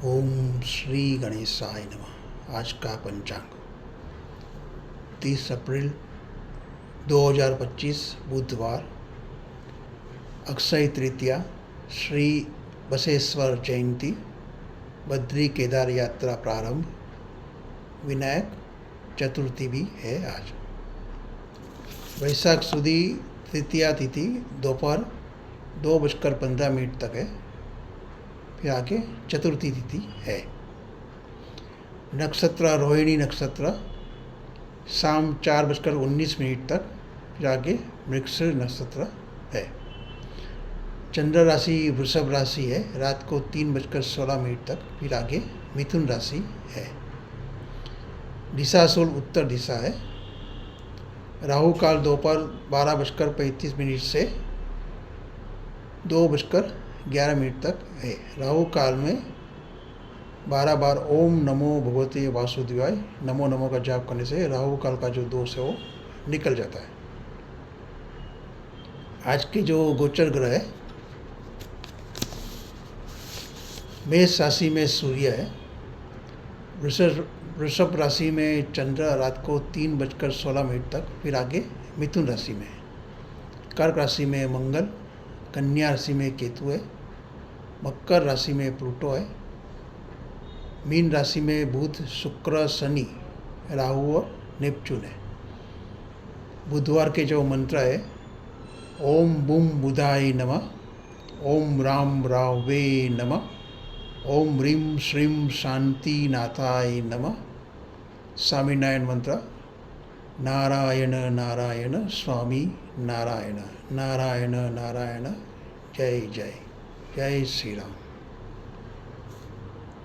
ओम श्री गणेशाय नमः। आज का पंचांग 30 अप्रैल 2025 बुधवार, अक्षय तृतीया, श्री बसेश्वर जयंती, बद्री केदार यात्रा प्रारंभ, विनायक चतुर्थी भी है आज। वैशाख सुदी तृतीया तिथि दोपहर 2:15 तक है, फिर आगे चतुर्थी तिथि है। नक्षत्र रोहिणी नक्षत्र शाम 4:19 तक, फिर आगे मृगशीर नक्षत्र है। चंद्र राशि वृषभ राशि है, रात को 3:16 तक, फिर आगे मिथुन राशि है। दिशाशूल उत्तर दिशा है। राहु काल दोपहर 12:35 से 2:11 तक है। राहु काल में 12 बार ओम नमो भगवते वासुदेवाय नमो नमो का जाप करने से राहु काल का जो दोष है वो निकल जाता है। आज के जो गोचर ग्रह है, मेष राशि में सूर्य है, वृषभ राशि में चंद्र रात को 3:16 तक, फिर आगे मिथुन राशि में है। कर्क राशि में मंगल, कन्या राशि में केतु है, मकर राशि में प्लूटो है, मीन राशि में बुध शुक्र शनि राहु और नेपच्यून है। बुधवार के जो मंत्र है, ओम बूम बुधाय नमः, ओम राम रावे नमः, ओम ह्रीं श्रीं शांति नाथाय नमः। स्वामीनारायण मंत्र, नारायण नारायण स्वामी नारायण, नारायण नारायण, जय जय जय श्री राम।